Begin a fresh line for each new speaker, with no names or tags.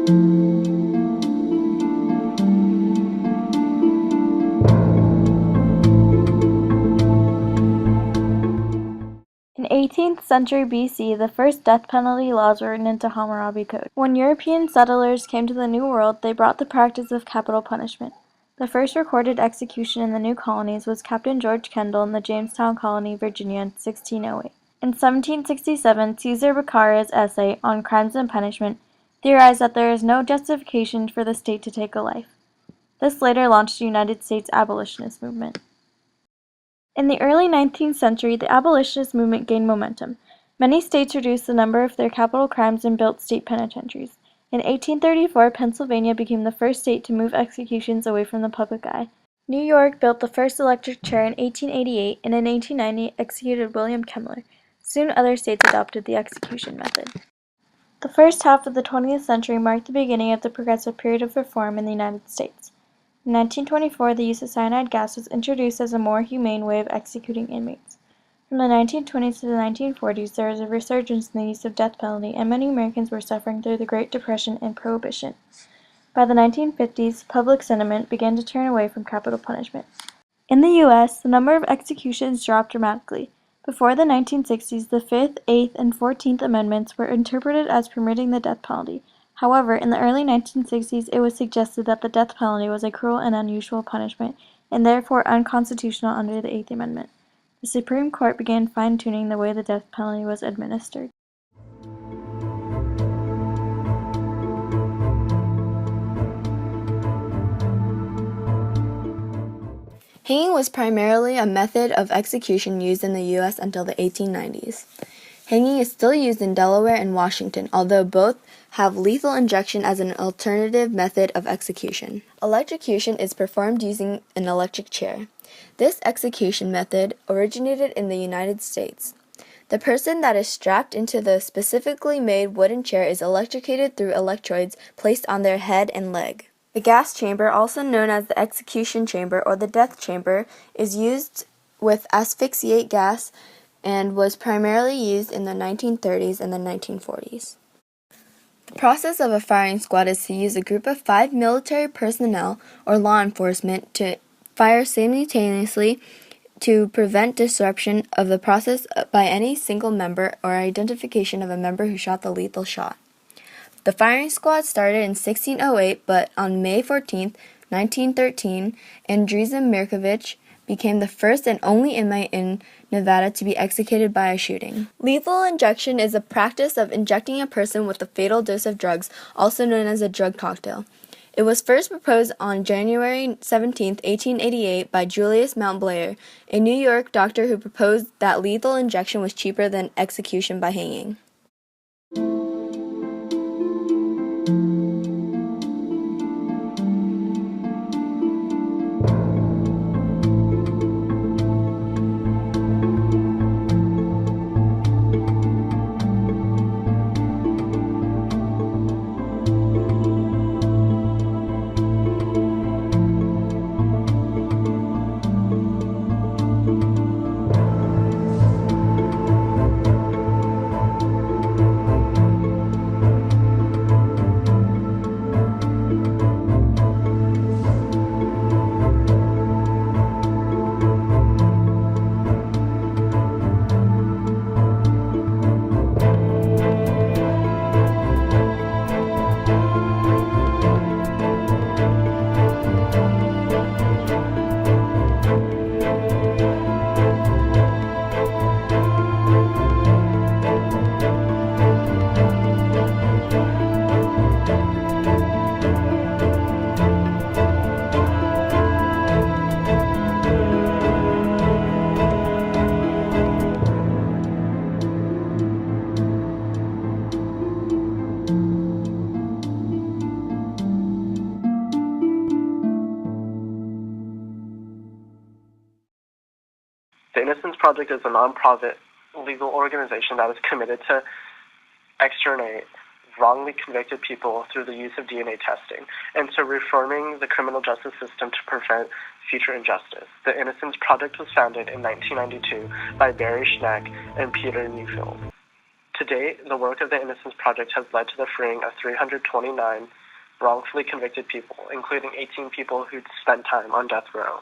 In 18th century BC, the first death penalty laws were written into Hammurabi Code. When European settlers came to the New World, they brought the practice of capital punishment. The first recorded execution in the new colonies was Captain George Kendall in the Jamestown colony, Virginia, in 1608. In 1767, Caesar Beccaria's essay on crimes and punishment theorized that there is no justification for the state to take a life. This later launched the United States abolitionist movement. In the early 19th century, the abolitionist movement gained momentum. Many states reduced the number of their capital crimes and built state penitentiaries. In 1834, Pennsylvania became the first state to move executions away from the public eye. New York built the first electric chair in 1888, and in 1890 executed William Kemmler. Soon other states adopted the execution method. The first half of the 20th century marked the beginning of the progressive period of reform in the United States. In 1924, the use of cyanide gas was introduced as a more humane way of executing inmates. From the 1920s to the 1940s, there was a resurgence in the use of death penalty, and many Americans were suffering through the Great Depression and Prohibition. By the 1950s, public sentiment began to turn away from capital punishment. In the U.S., the number of executions dropped dramatically. Before the 1960s, the 5th, 8th, and 14th Amendments were interpreted as permitting the death penalty. However, in the early 1960s, it was suggested that the death penalty was a cruel and unusual punishment, and therefore unconstitutional under the 8th Amendment. The Supreme Court began fine-tuning the way the death penalty was administered.
Hanging was primarily a method of execution used in the U.S. until the 1890s. Hanging is still used in Delaware and Washington, although both have lethal injection as an alternative method of execution. Electrocution is performed using an electric chair. This execution method originated in the United States. The person that is strapped into the specifically made wooden chair is electrocuted through electrodes placed on their head and leg. The gas chamber, also known as the execution chamber or the death chamber, is used with asphyxiate gas and was primarily used in the 1930s and the 1940s. The process of a firing squad is to use a group of 5 military personnel or law enforcement to fire simultaneously to prevent disruption of the process by any single member or identification of a member who shot the lethal shot. The firing squad started in 1608, but on May 14, 1913, Andresen Mirkovich became the first and only inmate in Nevada to be executed by a shooting. Lethal injection is a practice of injecting a person with a fatal dose of drugs, also known as a drug cocktail. It was first proposed on January 17, 1888 by Julius Mount Blair, a New York doctor who proposed that lethal injection was cheaper than execution by hanging.
The Innocence Project is a non-profit legal organization that is committed to extradite wrongly convicted people through the use of DNA testing, and to reforming the criminal justice system to prevent future injustice. The Innocence Project was founded in 1992 by Barry Schneck and Peter Neufeld. To date, the work of the Innocence Project has led to the freeing of 329 wrongfully convicted people, including 18 people who'd spent time on death row.